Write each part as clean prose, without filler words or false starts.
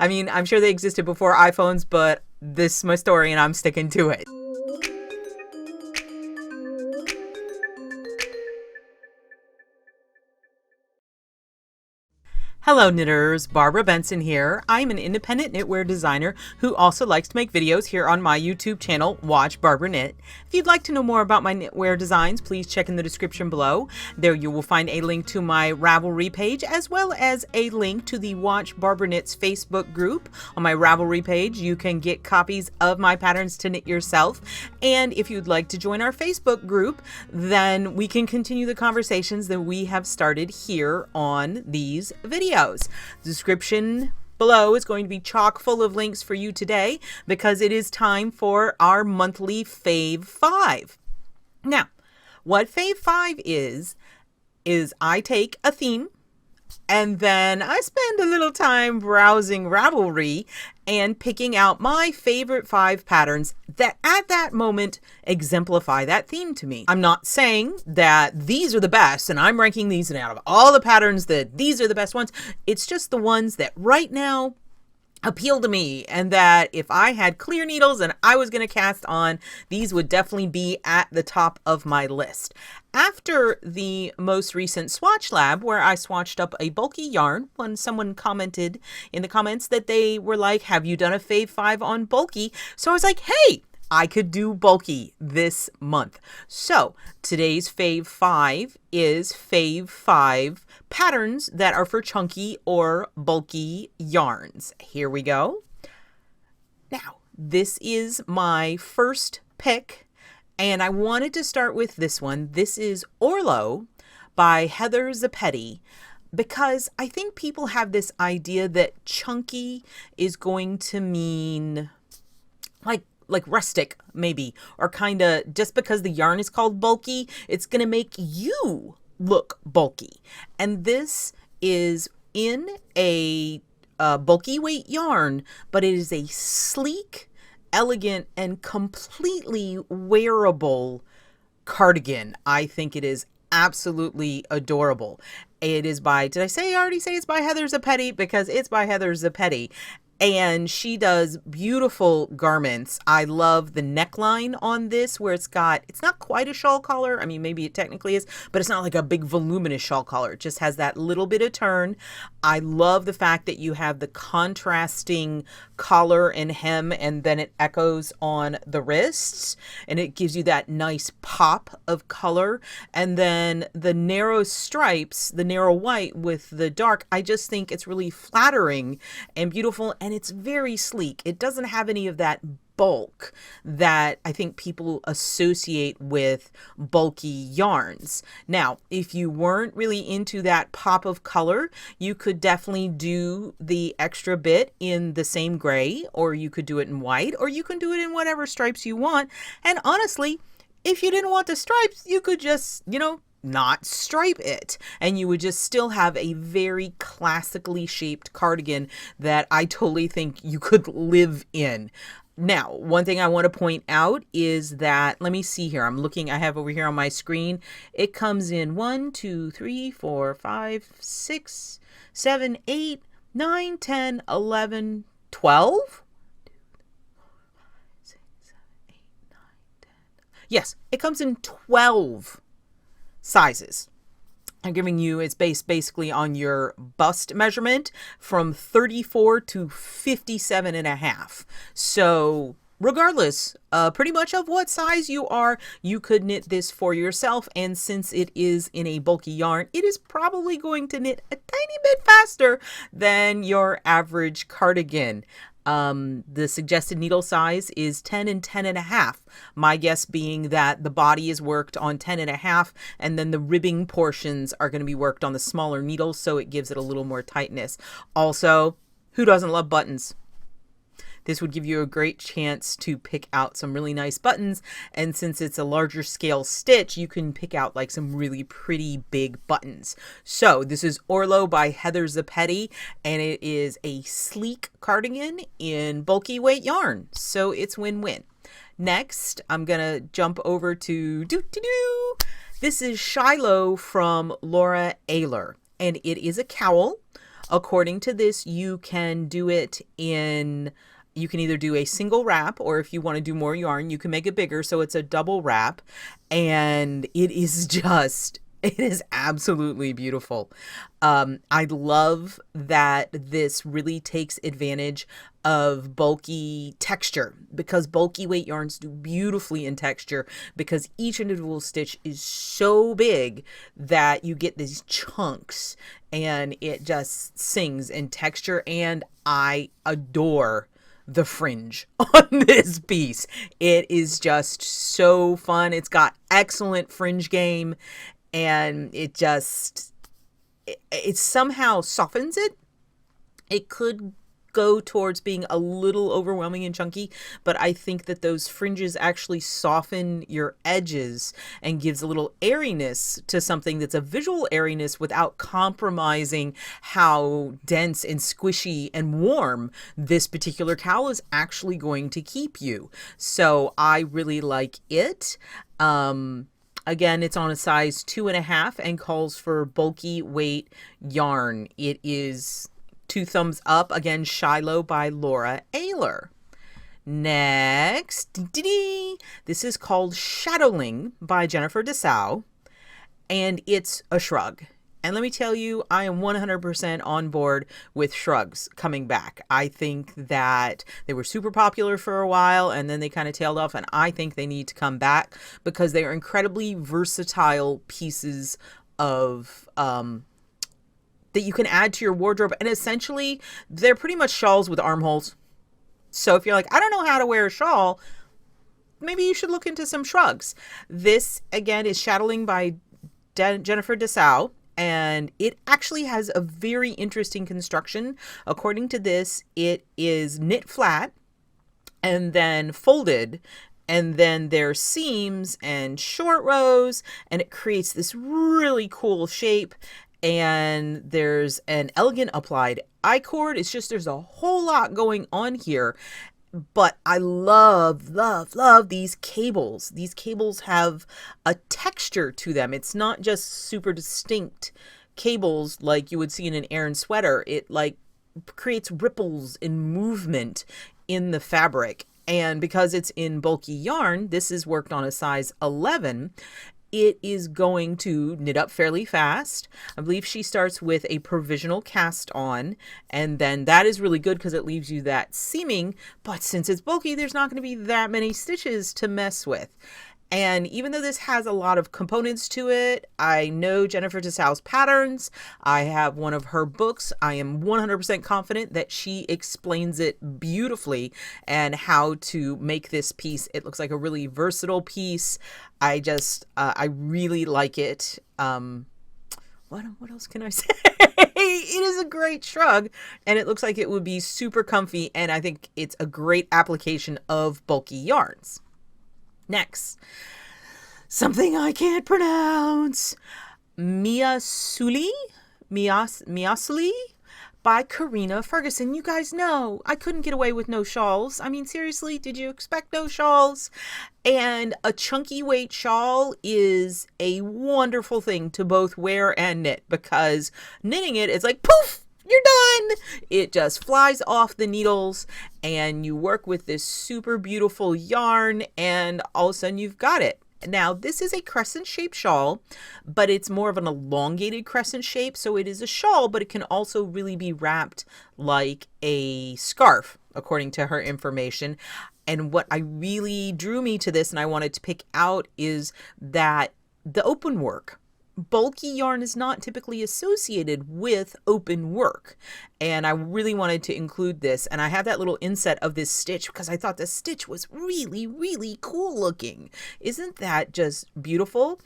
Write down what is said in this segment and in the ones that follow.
I mean, I'm sure they existed before iPhones, but this is my story and I'm sticking to it. Hello knitters, Barbara Benson here. I'm an independent knitwear designer who also likes to make videos here on my YouTube channel, Watch Barbara Knit. If you'd like to know more about my knitwear designs, please check in the description below. There you will find a link to my Ravelry page as well as a link to the Watch Barbara Knit's Facebook group. On my Ravelry page, you can get copies of my patterns to knit yourself. And if you'd like to join our Facebook group, then we can continue the conversations that we have started here on these videos. The description below is going to be chock full of links for you today because it is time for our monthly Fave 5. Now, what Fave 5 is I take a theme and then I spend a little time browsing Ravelry and picking out my favorite 5 patterns that at that moment exemplify that theme to me. I'm not saying that these are the best and I'm ranking these and out of all the patterns that these are the best ones. It's just the ones that right now appeal to me, and that if I had clear needles and I was going to cast on, these would definitely be at the top of my list. After the most recent swatch lab where I swatched up a bulky yarn, when someone commented in the comments that they were like, have you done a Fave 5 on bulky? So I was like, hey, I could do bulky this month. So today's Fave 5 is Fave 5 patterns that are for chunky or bulky yarns. Here we go. Now, this is my first pick, and I wanted to start with this one. This is Orlo by Heather Zoppetti, because I think people have this idea that chunky is going to mean like rustic maybe, or kind of just because the yarn is called bulky, it's going to make you look bulky. And this is in a bulky weight yarn, but it is a sleek, elegant, and completely wearable cardigan. I think it is absolutely adorable. It is by, did I already say it's by Heather Zoppetti? Because it's by Heather Zoppetti. And she does beautiful garments. I love the neckline on this where it's not quite a shawl collar. I mean, maybe it technically is, but it's not like a big voluminous shawl collar. It just has that little bit of turn. I love the fact that you have the contrasting collar and hem, and then it echoes on the wrists, and it gives you that nice pop of color. And then the narrow stripes, the narrow white with the dark, I just think it's really flattering and beautiful. And it's very sleek. It doesn't have any of that bulk that I think people associate with bulky yarns. Now, if you weren't really into that pop of color, you could definitely do the extra bit in the same gray, or you could do it in white, or you can do it in whatever stripes you want. And honestly, if you didn't want the stripes, you could just, not stripe it, and you would just still have a very classically shaped cardigan that I totally think you could live in. Now, one thing I want to point out is that, let me see here. I'm looking, I have over here on my screen. It comes in 1, 2, 3, 4, 5, 6, 7, 8, 9, 10, 11, 12. Yes, it comes in 12 sizes. I'm giving you, it's based basically on your bust measurement from 34 to 57 and a half. So regardless, pretty much of what size you are, you could knit this for yourself. And since it is in a bulky yarn, it is probably going to knit a tiny bit faster than your average cardigan. The suggested needle size is 10 and 10 and a half. My guess being that the body is worked on 10 and a half, and then the ribbing portions are going to be worked on the smaller needles, so it gives it a little more tightness. Also, who doesn't love buttons? This would give you a great chance to pick out some really nice buttons. And since it's a larger scale stitch, you can pick out like some really pretty big buttons. So this is Orlo by Heather Zoppetti, and it is a sleek cardigan in bulky weight yarn. So it's win-win. Next, I'm going to jump over to This is Shiloh from Laura Aylor, and it is a cowl. According to this, you can do it in, you can either do a single wrap, or if you want to do more yarn, you can make it bigger. So it's a double wrap, and it is just, it is absolutely beautiful. I love that this really takes advantage of bulky texture, because bulky weight yarns do beautifully in texture, because each individual stitch is so big that you get these chunks and it just sings in texture. And I adore the fringe on this piece. It is just so fun. It's got excellent fringe game, and it somehow softens it. It could go towards being a little overwhelming and chunky, but I think that those fringes actually soften your edges and gives a little airiness to something that's a visual airiness without compromising how dense and squishy and warm this particular cowl is actually going to keep you. So I really like it. Again, it's on a size 2.5 and calls for bulky weight yarn. It is 2 thumbs up. Again, Shiloh by Laura Aylor. Next, this is called Shadowling by Jennifer Dassau, and it's a shrug. And let me tell you, I am 100% on board with shrugs coming back. I think that they were super popular for a while and then they kind of tailed off, and I think they need to come back because they are incredibly versatile pieces of that you can add to your wardrobe. And essentially, they're pretty much shawls with armholes. So if you're like, I don't know how to wear a shawl, maybe you should look into some shrugs. This, again, is Shadowling by Jennifer Dassau. And it actually has a very interesting construction. According to this, it is knit flat and then folded, and then there's seams and short rows, and it creates this really cool shape. And there's an elegant applied I-cord. It's just, there's a whole lot going on here. But I love, love, love these cables. These cables have a texture to them. It's not just super distinct cables like you would see in an Aran sweater. It like creates ripples and movement in the fabric. And because it's in bulky yarn, this is worked on a size 11. It is going to knit up fairly fast. I believe she starts with a provisional cast on, and then that is really good because it leaves you that seaming, but since it's bulky, there's not going to be that many stitches to mess with. And even though this has a lot of components to it, I know Jennifer Dassau's patterns. I have one of her books. I am 100% confident that she explains it beautifully and how to make this piece. It looks like a really versatile piece. I really like it. What else can I say? It is a great shrug, and it looks like it would be super comfy, and I think it's a great application of bulky yarns. Next, something I can't pronounce. Miasuli by Corrina Ferguson. You guys know I couldn't get away with no shawls. I mean, seriously, did you expect no shawls? And a chunky weight shawl is a wonderful thing to both wear and knit, because knitting it is like poof, you're done. It just flies off the needles, and you work with this super beautiful yarn, and all of a sudden you've got it. Now, this is a crescent shaped shawl, but it's more of an elongated crescent shape. So it is a shawl, but it can also really be wrapped like a scarf, according to her information. And what I really drew me to this and I wanted to pick out is that the open work. Bulky yarn is not typically associated with open work, and I really wanted to include this. And I have that little inset of this stitch because I thought the stitch was really, really cool looking. Isn't that just beautiful?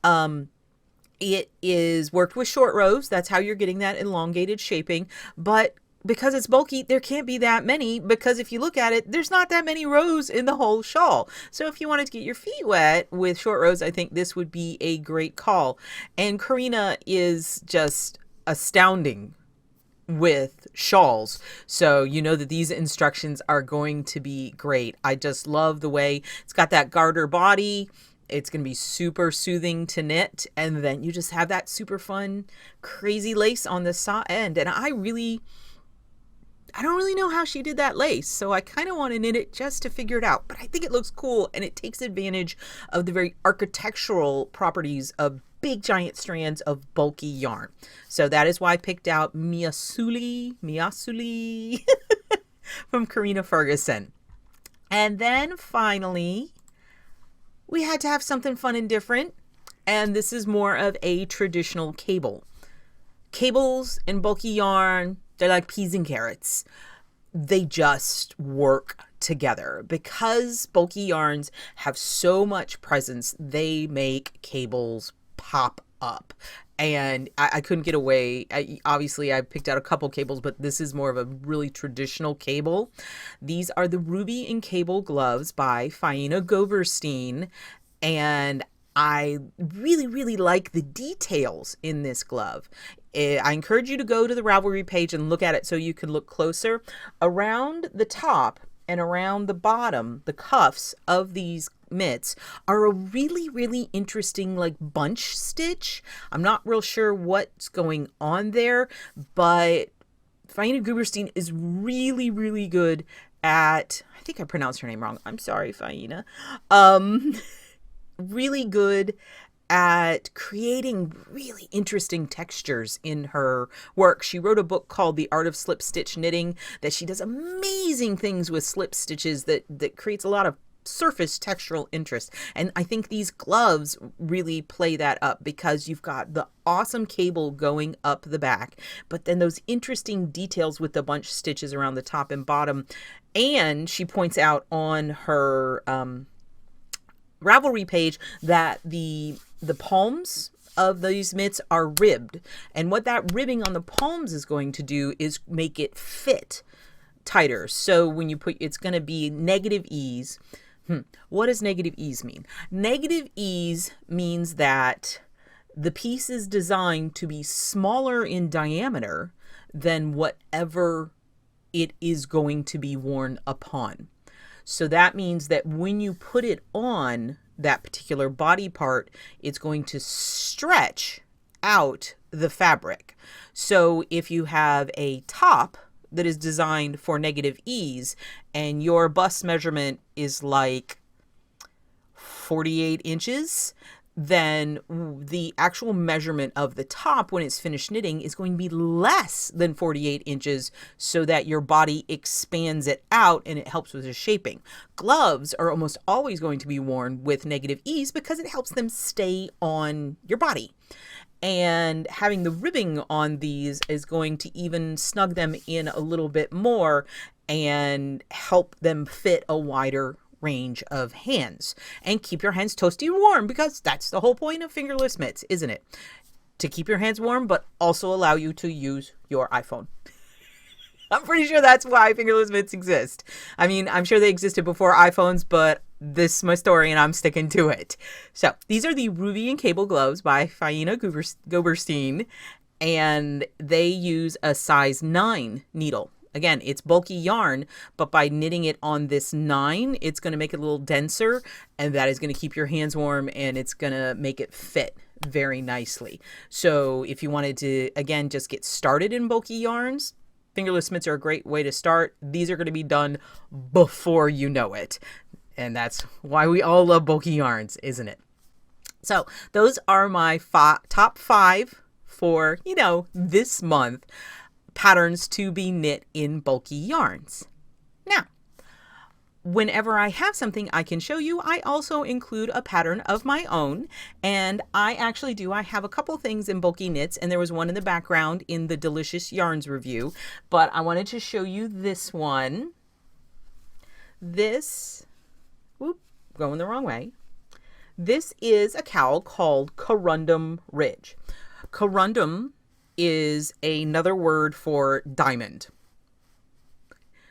It is worked with short rows. That's how you're getting that elongated shaping, but because it's bulky, there can't be that many, because if you look at it, there's not that many rows in the whole shawl. So if you wanted to get your feet wet with short rows, I think this would be a great call. And Corrina is just astounding with shawls, so you know that these instructions are going to be great. I just love the way it's got that garter body. It's going to be super soothing to knit. And then you just have that super fun, crazy lace on the saw end. And I don't really know how she did that lace. So I kind of want to knit it just to figure it out. But I think it looks cool, and it takes advantage of the very architectural properties of big giant strands of bulky yarn. So that is why I picked out Miasuli from Corrina Ferguson. And then finally, we had to have something fun and different, and this is more of a traditional cable. Cables and bulky yarn, they're like peas and carrots. They just work together. Because bulky yarns have so much presence, they make cables pop up. And I couldn't get away. Obviously, I picked out a couple cables, but this is more of a really traditional cable. These are the Ruby and Cable gloves by Faina Goberstein. And I really, really like the details in this glove. I encourage you to go to the Ravelry page and look at it so you can look closer. Around the top and around the bottom, the cuffs of these mitts are a really, really interesting like bunch stitch. I'm not real sure what's going on there, but Faina Goberstein is really, really good at, I think I pronounced her name wrong. I'm sorry, Faina. Really good at creating really interesting textures in her work. She wrote a book called The Art of Slip Stitch Knitting that she does amazing things with slip stitches that creates a lot of surface textural interest. And I think these gloves really play that up because you've got the awesome cable going up the back, but then those interesting details with the bunch stitches around the top and bottom. And she points out on her Ravelry page that the palms of these mitts are ribbed, and what that ribbing on the palms is going to do is make it fit tighter. So when you put, it's going to be negative ease. What does negative ease mean? Negative ease means that the piece is designed to be smaller in diameter than whatever it is going to be worn upon. So that means that when you put it on that particular body part, it's going to stretch out the fabric. So if you have a top that is designed for negative ease and your bust measurement is like 48 inches, then the actual measurement of the top when it's finished knitting is going to be less than 48 inches so that your body expands it out and it helps with the shaping. Gloves are almost always going to be worn with negative ease because it helps them stay on your body. And having the ribbing on these is going to even snug them in a little bit more and help them fit a wider range of hands and keep your hands toasty and warm, because that's the whole point of fingerless mitts, isn't it? To keep your hands warm, but also allow you to use your iPhone. I'm pretty sure that's why fingerless mitts exist. I mean, I'm sure they existed before iPhones, but this is my story and I'm sticking to it. So these are the Ruby and Cable gloves by Faina Goberstein, and they use a size 9 needle. Again, it's bulky yarn, but by knitting it on this 9, it's going to make it a little denser, and that is going to keep your hands warm, and it's going to make it fit very nicely. So if you wanted to, again, just get started in bulky yarns, fingerless mitts are a great way to start. These are going to be done before you know it. And that's why we all love bulky yarns, isn't it? So those are my top 5 for, this month. Patterns to be knit in bulky yarns. Now, whenever I have something I can show you, I also include a pattern of my own, and I actually do. I have a couple things in bulky knits, and there was one in the background in the Delicious Yarns review, but I wanted to show you this one. Going the wrong way. This is a cowl called Corundum Ridge. Corundum is another word for diamond.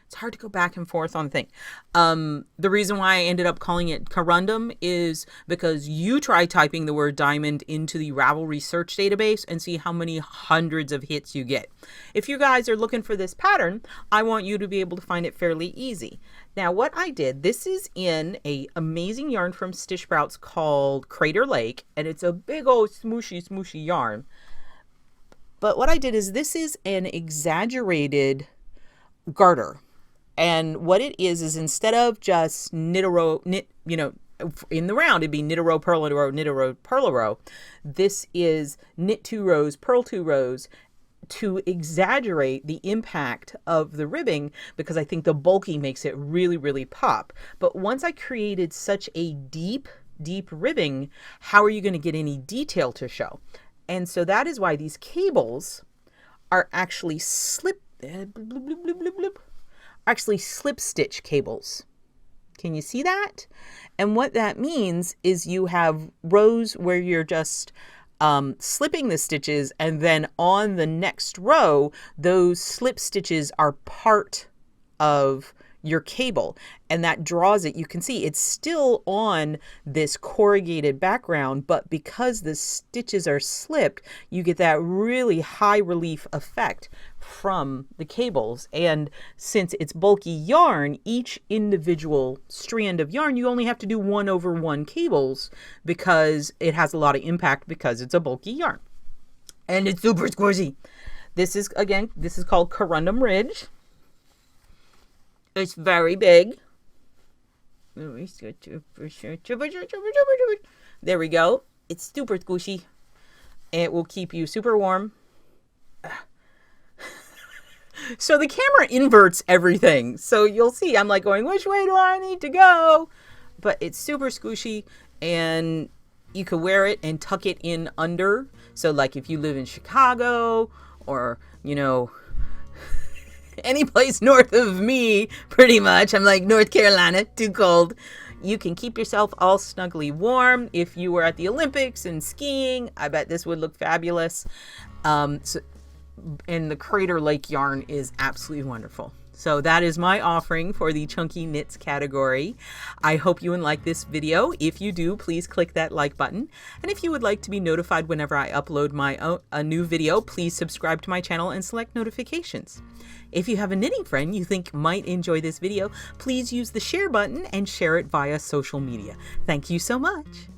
It's hard to go back and forth on the thing. The reason why I ended up calling it corundum is because you try typing the word diamond into the Ravelry search database and see how many hundreds of hits you get. If you guys are looking for this pattern, I want you to be able to find it fairly easy. Now what I did, this is in a amazing yarn from Stitch Sprouts called Crater Lake, and it's a big old smooshy yarn. But what I did is, this is an exaggerated garter. And what it is instead of just knit a row, you know, in the round, it'd be knit a row, purl a row, knit a row, purl a row. This is knit 2 rows, purl 2 rows, to exaggerate the impact of the ribbing, because I think the bulky makes it really, really pop. But once I created such a deep ribbing, how are you going to get any detail to show? And so that is why these cables are actually slip stitch cables. Can you see that? And what that means is you have rows where you're just slipping the stitches, and then on the next row, those slip stitches are part of your cable, and that draws it. You can see it's still on this corrugated background, but because the stitches are slipped, you get that really high relief effect from the cables. And since it's bulky yarn, each individual strand of yarn, you only have to do 1/1 cables, because it has a lot of impact because it's a bulky yarn. And it's super squishy. This is called Corundum Ridge. It's very big. There we go. It's super squishy. It will keep you super warm. So the camera inverts everything. So you'll see I'm like going, which way do I need to go? But it's super squishy, and you could wear it and tuck it in under. So like if you live in Chicago, or, you know, any place north of me, pretty much. I'm like, North Carolina, too cold. You can keep yourself all snugly warm. If you were at the Olympics and skiing, I bet this would look fabulous. And the Crater Lake yarn is absolutely wonderful. So that is my offering for the chunky knits category. I hope you like this video. If you do, please click that like button. And if you would like to be notified whenever I upload a new video, please subscribe to my channel and select notifications. If you have a knitting friend you think might enjoy this video, please use the share button and share it via social media. Thank you so much.